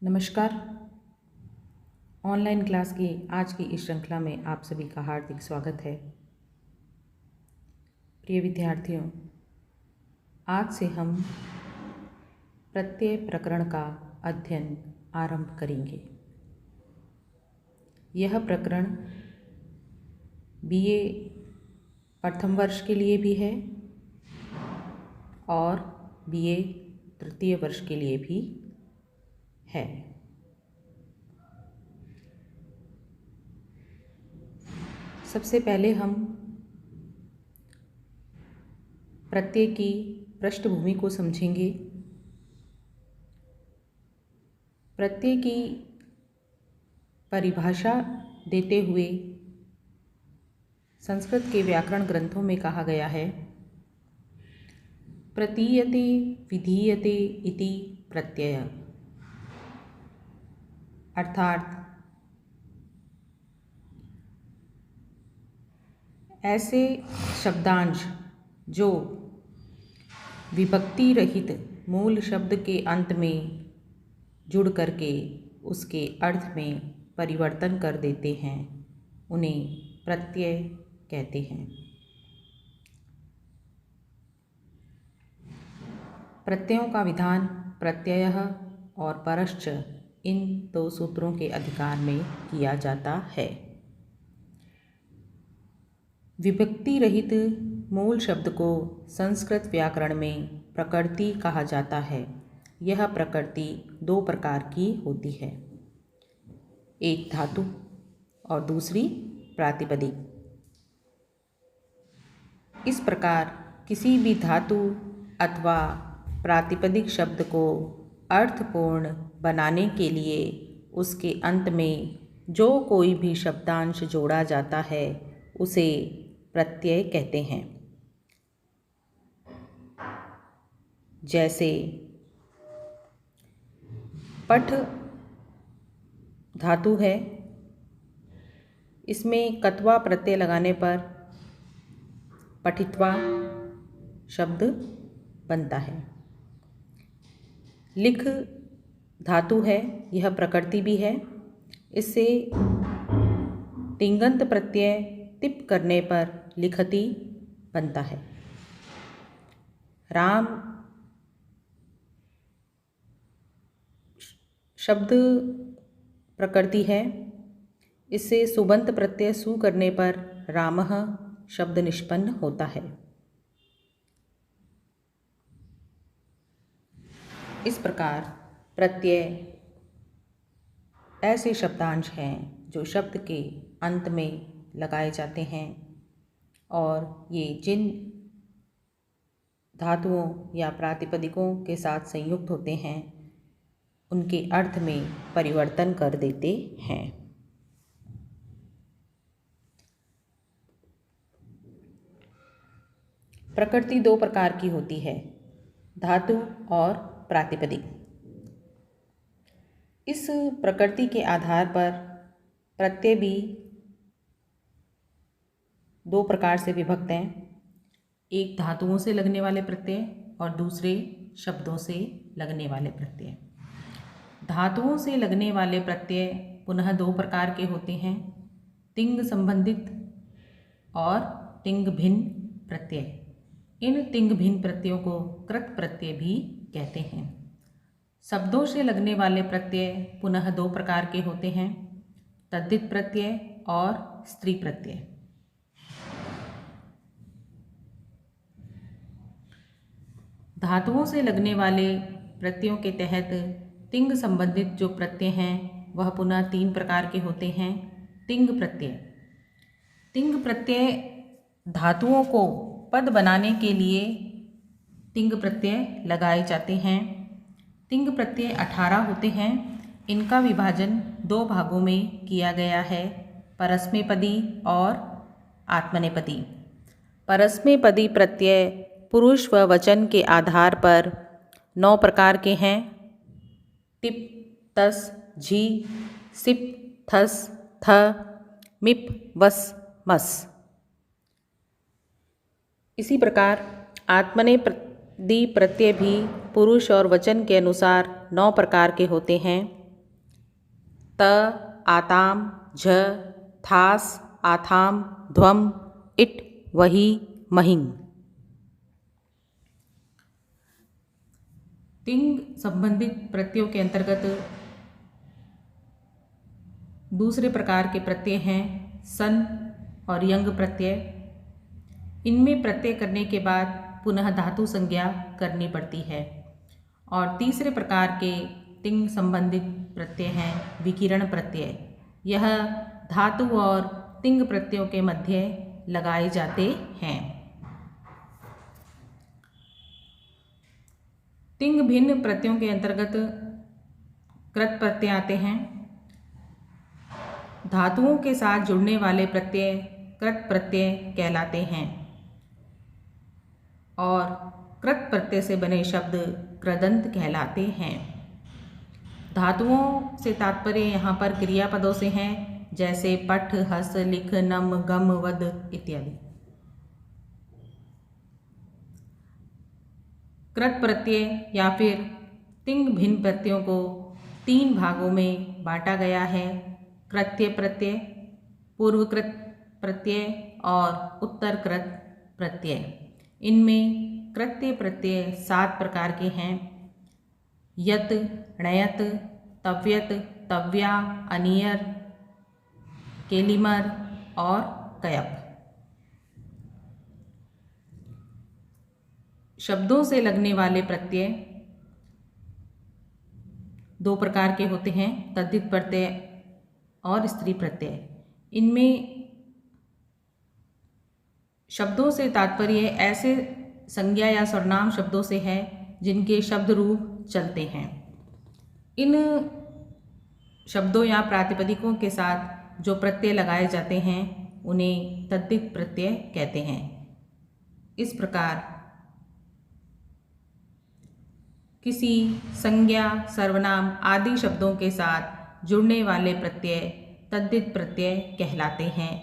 नमस्कार। Online class की आज की इस श्रृंखला में आप सभी का हार्दिक स्वागत है। प्रिय विद्यार्थियों, आज से हम प्रत्यय प्रकरण का अध्ययन आरंभ करेंगे। यह प्रकरण बीए प्रथम वर्ष के लिए भी है और बीए तृतीय वर्ष के लिए भी है। सबसे पहले हम प्रत्यय की पृष्ठभूमि को समझेंगे। प्रत्यय की परिभाषा देते हुए संस्कृत के व्याकरण ग्रंथों में कहा गया है, प्रतीयते विधीयते इति प्रत्यय, अर्थात ऐसे शब्दांश जो विभक्ति रहित मूल शब्द के अंत में जुड़ करके उसके अर्थ में परिवर्तन कर देते हैं, उन्हें प्रत्यय कहते हैं। प्रत्ययों का विधान प्रत्ययः और परश्च इन दो सूत्रों के अधिकार में किया जाता है। विभक्ति रहित मूल शब्द को संस्कृत व्याकरण में प्रकृति कहा जाता है। यह प्रकृति दो प्रकार की होती है, एक धातु और दूसरी प्रातिपदिक। इस प्रकार किसी भी धातु अथवा प्रातिपदिक शब्द को अर्थपूर्ण बनाने के लिए उसके अंत में जो कोई भी शब्दांश जोड़ा जाता है उसे प्रत्यय कहते हैं। जैसे पठ धातु है, इसमें कत्वा प्रत्यय लगाने पर पठित्वा शब्द बनता है। लिख धातु है, यह प्रकृति भी है, इससे तिङन्त प्रत्यय तिप करने पर लिखति बनता है। राम शब्द प्रकृति है, इससे सुबंत प्रत्यय सु करने पर रामः शब्द निष्पन्न होता है। इस प्रकार प्रत्यय ऐसे शब्दांश हैं जो शब्द के अंत में लगाए जाते हैं और ये जिन धातुओं या प्रातिपदिकों के साथ संयुक्त होते हैं उनके अर्थ में परिवर्तन कर देते हैं। प्रकृति दो प्रकार की होती है, धातु और प्रातिपदिक। इस प्रकृति के आधार पर प्रत्यय भी दो प्रकार से विभक्त हैं, एक धातुओं से लगने वाले प्रत्यय और दूसरे शब्दों से लगने वाले प्रत्यय। धातुओं से लगने वाले प्रत्यय पुनः दो प्रकार के होते हैं, तिङ् संबंधित और तिङ् भिन्न प्रत्यय। इन तिङ् भिन्न प्रत्ययों को कृत प्रत्यय भी कहते हैं। शब्दों से लगने वाले प्रत्यय पुनः दो प्रकार के होते हैं, तद्धित प्रत्यय और स्त्री प्रत्यय। धातुओं से लगने वाले प्रत्ययों के तहत तिङ् संबंधित जो प्रत्यय हैं वह पुनः तीन प्रकार के होते हैं। तिङ् प्रत्यय। तिङ् प्रत्यय धातुओं को पद बनाने के लिए तिङ् प्रत्यय लगाए जाते हैं। तिङ् प्रत्यय 18 होते हैं। इनका विभाजन दो भागों में किया गया है, परस्मैपदी और आत्मनेपदी। परस्मैपदी प्रत्यय पुरुष व वचन के आधार पर 9 प्रकार के हैं, टिप, तस, झी, सिप, थस, थ, मिप, वस, मस। इसी प्रकार आत्मनेपदी प्रत्यय भी पुरुष और वचन के अनुसार 9 प्रकार के होते हैं, त, आताम, झ, थास, आथाम, ध्वम, इट, वही, महिंग। तिंग संबंधित प्रत्ययों के अंतर्गत दूसरे प्रकार के प्रत्यय हैं सन और यंग प्रत्यय। इनमें प्रत्यय करने के बाद पुनः धातु संज्ञा करनी पड़ती है। और तीसरे प्रकार के तिंग संबंधित प्रत्यय हैं विकिरण प्रत्यय। यह धातु और तिंग प्रत्ययों के मध्य लगाए जाते हैं। तिंग भिन्न प्रत्ययों के अंतर्गत कृत प्रत्यय आते हैं। धातुओं के साथ जुड़ने वाले प्रत्यय कृत प्रत्यय कहलाते हैं और कृत प्रत्यय से बने शब्द कृदंत कहलाते हैं। धातुओं से तात्पर्य यहाँ पर क्रियापदों से हैं, जैसे पठ, हस, लिख, नम, गम, वद इत्यादि। कृत प्रत्यय या फिर तिंग भिन्न प्रत्ययों को 3 भागों में बांटा गया है: कृत्य प्रत्यय, पूर्वकृत प्रत्यय और उत्तरकृत प्रत्यय। इनमें कृत्य प्रत्यय 7 प्रकार के हैं: यत, णयत, तव्यत, तव्या, अनियर, केलिमर और कयप। शब्दों से लगने वाले प्रत्यय 2 प्रकार के होते हैं: तद्धित प्रत्यय और स्त्री प्रत्यय। इनमें शब्दों से तात्पर्य ऐसे संज्ञा या सर्वनाम शब्दों से है जिनके शब्द रूप चलते हैं। इन शब्दों या प्रातिपदिकों के साथ जो प्रत्यय लगाए जाते हैं उन्हें तद्धित प्रत्यय कहते हैं। इस प्रकार किसी संज्ञा, सर्वनाम आदि शब्दों के साथ जुड़ने वाले प्रत्यय तद्धित प्रत्यय कहलाते हैं।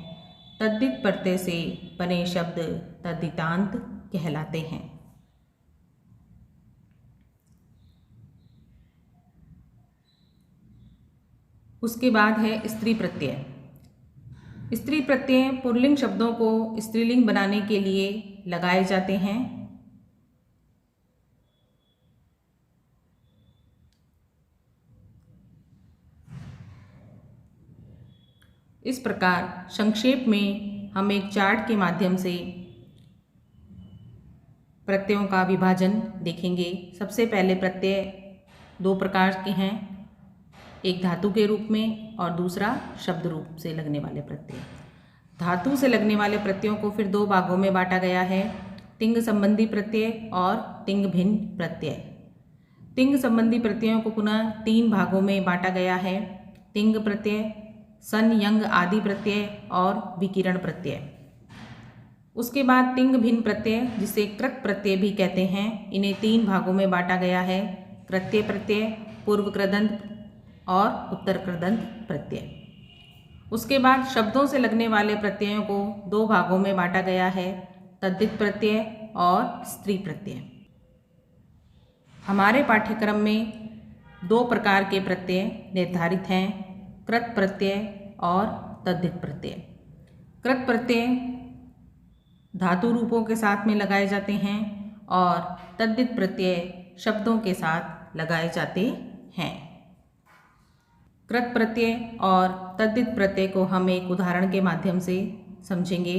तद्धित प्रत्यय से बने शब्द तद्धितांत कहलाते हैं। उसके बाद है स्त्री प्रत्यय। स्त्री प्रत्यय पुल्लिंग शब्दों को स्त्रीलिंग बनाने के लिए लगाए जाते हैं। इस प्रकार संक्षेप में हम एक चार्ट के माध्यम से प्रत्ययों का विभाजन देखेंगे। सबसे पहले प्रत्यय 2 प्रकार के हैं, एक धातु के रूप में और दूसरा शब्द रूप से लगने वाले प्रत्यय। धातु से लगने वाले प्रत्ययों को फिर 2 भागों में बांटा गया है: तिंग संबंधी प्रत्यय और तिंग भिन्न प्रत्यय। तिंग संबंधी प्रत्ययों को पुनः 3 भागों में बांटा गया है: तिंग प्रत्यय, सन, यंग आदि प्रत्यय और विकिरण प्रत्यय। उसके बाद तिंग भिन्न प्रत्यय, जिसे कृत प्रत्यय भी कहते हैं, इन्हें 3 भागों में बांटा गया है: कृत्य प्रत्यय, पूर्व कृदंत और उत्तर कृदंत प्रत्यय। उसके बाद शब्दों से लगने वाले प्रत्ययों को 2 भागों में बांटा गया है: तद्धित प्रत्यय और स्त्री प्रत्यय। हमारे पाठ्यक्रम में 2 प्रकार के प्रत्यय निर्धारित हैं: कृत प्रत्यय और तद्धित प्रत्यय। कृत प्रत्यय धातु रूपों के साथ में लगाए जाते हैं और तद्धित प्रत्यय शब्दों के साथ लगाए जाते हैं। कृत प्रत्यय और तद्धित प्रत्यय को हम एक उदाहरण के माध्यम से समझेंगे।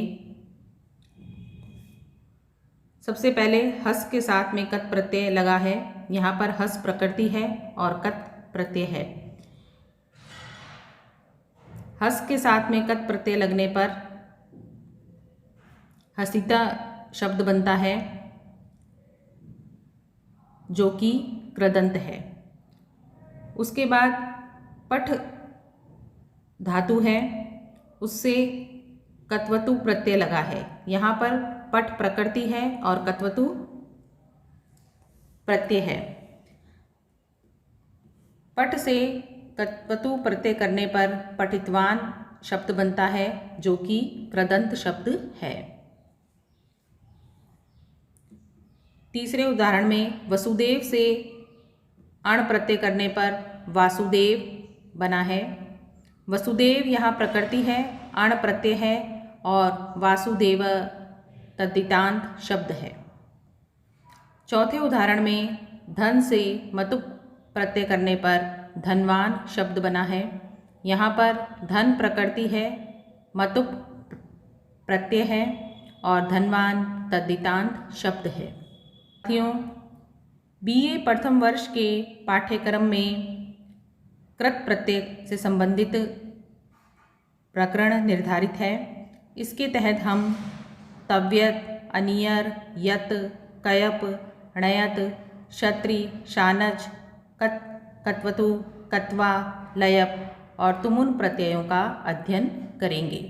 सबसे पहले हस के साथ में कत प्रत्यय लगा है। यहाँ पर हस प्रकृति है और कत प्रत्यय है। हस के साथ में कत प्रत्यय लगने पर हसिता शब्द बनता है, जो कि कृदंत है। उसके बाद पठ धातु है, उससे कत्वतु प्रत्यय लगा है। यहाँ पर पठ प्रकृति है और कत्वतु प्रत्यय है। पठ से कत्वतु प्रत्यय करने पर पठितवान शब्द बनता है, जो कि कृदंत शब्द है। तीसरे उदाहरण में वसुदेव से अण प्रत्यय करने पर वासुदेव बना है। वसुदेव यहाँ प्रकृति है, अण प्रत्यय है और वासुदेव तद्धितांत शब्द है। चौथे उदाहरण में धन से मतुप प्रत्यय करने पर धनवान शब्द बना है। यहाँ पर धन प्रकृति है, मतुप प्रत्यय है और धनवान तद्धितांत शब्द है। साथियों, बीए प्रथम वर्ष के पाठ्यक्रम में कृत प्रत्यय से संबंधित प्रकरण निर्धारित है। इसके तहत हम तव्यत, अनियर, यत, कयप, णयत, क्षत्रि, शानच, कत्वतु, कत्वा, लयप और तुमुन प्रत्ययों का अध्ययन करेंगे।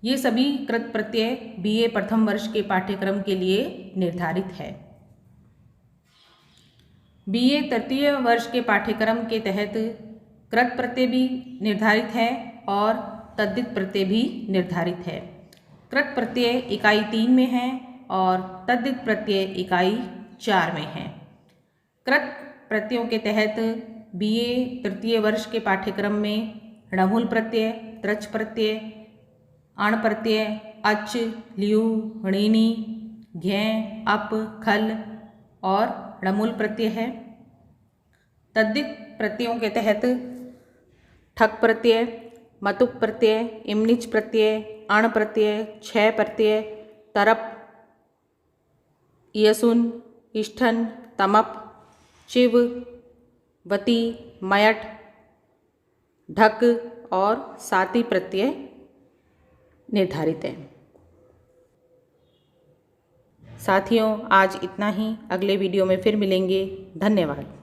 ये सभी कृत प्रत्यय बीए प्रथम वर्ष के पाठ्यक्रम के लिए निर्धारित है। बीए तृतीय वर्ष के पाठ्यक्रम के तहत कृत प्रत्यय भी निर्धारित है और तद्धित प्रत्यय भी निर्धारित है। कृत प्रत्यय इकाई 3 में है और तद्धित प्रत्यय इकाई 4 में है। कृत प्रत्ययों के तहत बीए तृतीय वर्ष के पाठ्यक्रम में णमूल प्रत्यय, त्रच प्रत्यय, अण प्रत्यय, अच, ल्यू, णीनी, घै, अप, खल और णमूल प्रत्यय है। तद्धित प्रत्ययों के तहत ठक प्रत्यय, मतुप प्रत्यय, इमनिच प्रत्यय, अण प्रत्यय, क्षय प्रत्यय, तरप, यसुन, इष्ठन, तमप, चिव, वती, मयट, ढक और साति प्रत्यय निर्धारित है। साथियों, आज इतना ही। अगले वीडियो में फिर मिलेंगे। धन्यवाद।